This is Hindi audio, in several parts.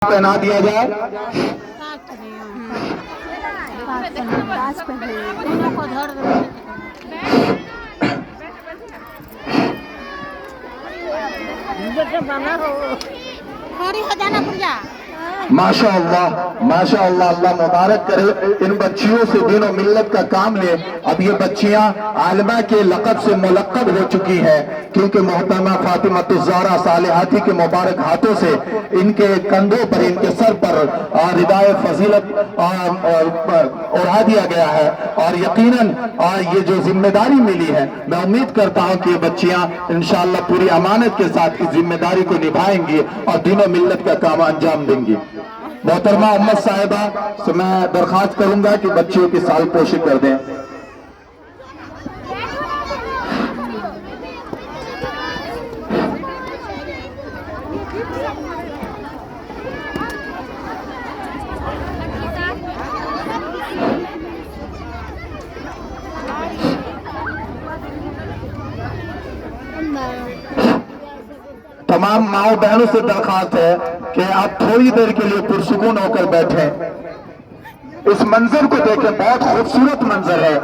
पहना दिया जाए। माशाअल्लाह माशाअल्लाह, अल्लाह मुबारक करे, इन बच्चियों से दिनों मिल्लत का काम ले। अब ये बच्चियां आलिमा के लक़ब से मुलक़्क़ब हो चुकी हैं, क्योंकि मोहतरमा फातिमा सालिहाती के मुबारक हाथों से इनके कंधों पर, इनके सर पर रिदाए फजीलत ओढ़ा दिया गया है। और यकीनन ये जो जिम्मेदारी मिली है, मैं उम्मीद करता हूं कि ये बच्चियां इंशाअल्लाह पूरी अमानत के साथ इस जिम्मेदारी को निभाएंगी और दिनों मिल्लत का काम अंजाम देंगी। मोहतरमा अम्मद साहिबा से मैं दरख्वास्त करूंगा कि बच्चियों की साल पोशी कर दें। तमाम माओ बहनों से दरखास्त है कि आप थोड़ी देर के लिए पुरसुकून होकर बैठें। इस मंजर को देखें, बहुत खूबसूरत मंजर है।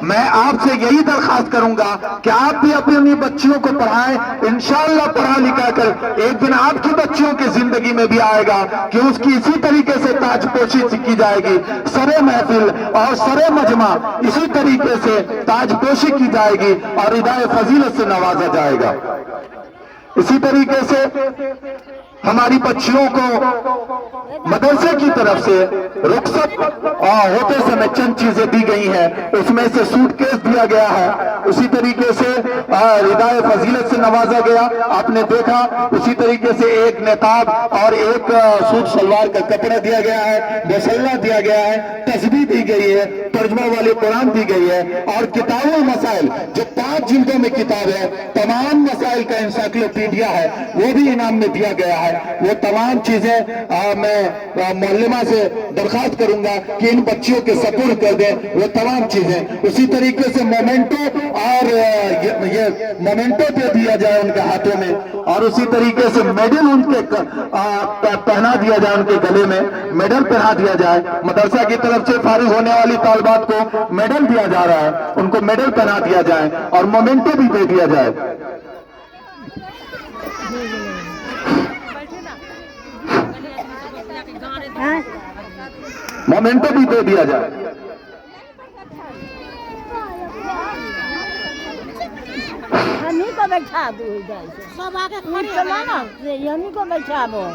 मैं आपसे यही दरखास्त करूंगा कि आप भी अपनी बच्चियों को पढ़ाएं। इंशाअल्लाह पढ़ा लिखा कर एक दिन आपकी बच्चियों की जिंदगी में भी आएगा कि उसकी इसी तरीके से ताजपोशी की जाएगी, सरे महफिल और सरे मजमा इसी तरीके से ताजपोशी की जाएगी और रिदाए फजीलत से नवाजा जाएगा। इसी तरीके से हमारी बच्चियों को मदरसे की तरफ से रुखसत होते समय चंद चीजें दी गई हैं, उसमें से सूटकेस दिया गया है, उसी तरीके से रिदाए फजीलत से नवाजा गया, आपने देखा। उसी तरीके से एक नेताब और एक सूट सलवार का कपड़ा दिया गया है, मसल्ला दिया गया है, तस्बीह दी गई है, तर्जुमा वाली कुरान दी गई है और किताबुल मसाइल जो 5 जिल्दों में किताब है, तमाम मसाइल का इंसाइक्लोपीडिया है, वो भी इनाम में दिया गया है। वो तमाम चीजें मैं मौलमा से दरखास्त करूंगा कि इन बच्चियों के सपुर्द कर दें वो तमाम चीजें। उसी तरीके से मोमेंटो और ये मोमेंटो दे दिया जाए उनके हाथों में, और उसी तरीके से मेडल उनके पहना दिया जाए, उनके गले में मेडल पहना दिया जाए। मदरसा की तरफ से फारिग होने वाली तालिबात को मेडल दिया जा रहा है, उनको मेडल पहना दिया जाए और मोमेंटो भी दे दिया जाए। मोमेंटो भी दे दिया जाए। हमी को बैठा दो, सब आगे हमी को बैठा दो।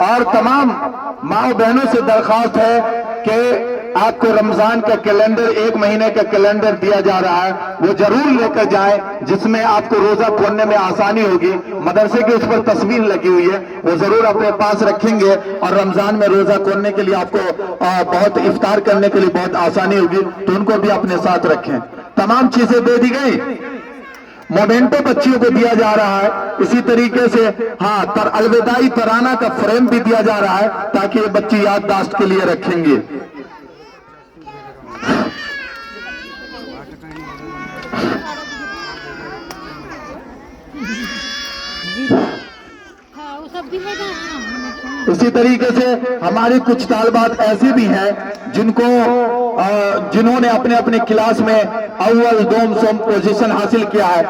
और तमाम माओ बहनों से दरखास्त है कि आपको रमजान का कैलेंडर, 1 महीने का कैलेंडर दिया जा रहा है, वो जरूर लेकर जाए, जिसमें आपको रोजा खोलने में आसानी होगी। मदरसे की उस पर तस्वीर लगी हुई है, वो जरूर अपने पास रखेंगे और रमजान में रोजा खोलने के लिए आपको बहुत इफ्तार करने के लिए बहुत आसानी होगी, तो उनको भी अपने साथ रखें। तमाम चीजें दे दी गई। मोमेंटो बच्चियों को दिया जा रहा है। इसी तरीके से अलविदाई तराना का फ्रेम भी दिया जा रहा है, ताकि ये बच्ची याददाश्त के लिए रखेंगे। इसी तरीके से हमारी कुछ तालिबात ऐसी भी हैं जिन्होंने अपने अपने क्लास में अव्वल दोम सोम पोजीशन हासिल किया है।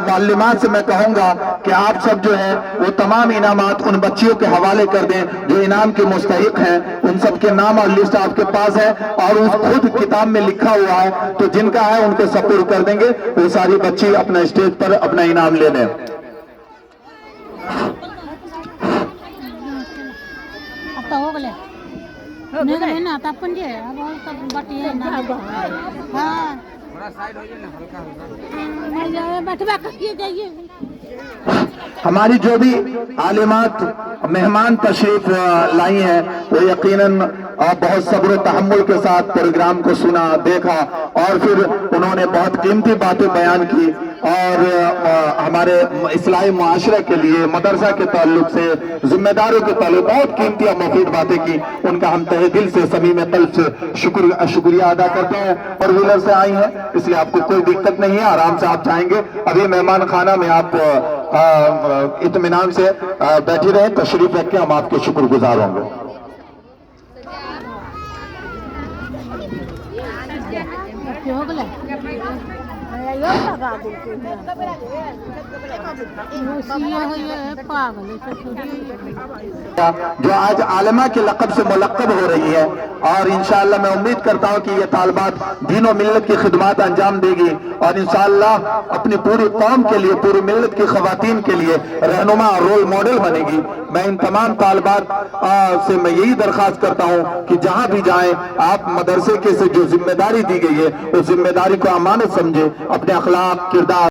मालिमात से मैं कहूंगा कि आप सब जो है वो तमाम इनामात उन बच्चियों के हवाले कर दें जो इनाम के मुस्तहिक हैं। उन सब के नाम और लिस्ट आपके पास है और उस खुद किताब में लिखा हुआ है, तो जिनका है उनको सपुर्द कर देंगे। वो सारी बच्ची अपना स्टेज पर अपना इनाम ले लें। हो गए ना तब पंजे अब सब बटिए ना। हां थोड़ा साइड हो जाए ना, हल्का हल्का बैठवा किए जाइए। हमारी जो भी आलिमात मेहमान तशरीफ लाई हैं, वो यकीनन बहुत सब्र तहम्मुल के साथ प्रोग्राम को सुना, देखा और फिर उन्होंने बहुत कीमती बातें बयान की और हमारे इस्लाही मुआशरे के लिए, मदरसा के ताल्लुक से, जिम्मेदारों के ताल्लुक बहुत कीमती और मुफीद बातें की। उनका हम तहे दिल से, समीम कल्ब से शुक्रिया अदा करते हैं। और व्हीलर से आई हैं, इसलिए आपको कोई दिक्कत नहीं है, आराम से आप जाएंगे। अभी मेहमान खाना में आप इत्मीनान से बैठी रहे, तशरीफ रख के हम आपके शुक्रगुजार होंगे। हो गया पागल जो आज आलिमा के लक़ब से मुलक़्क़ब हो रही है, और इंशाअल्लाह मैं उम्मीद करता हूँ कि ये तालिबात दीन और मिल्लत की खिदमत अंजाम देगी और इंशाअल्लाह अपनी पूरी कौम के लिए, पूरी मिल्लत की ख़वातीन के लिए रहनुमा और रोल मॉडल बनेगी। मैं इन तमाम तालिबात से मैं यही दरख्वास्त करता हूँ कि जहाँ भी जाएं आप मदरसे के से जो जिम्मेदारी दी गई है उस जिम्मेदारी को अमानत समझे, अपने अखलाक, किरदार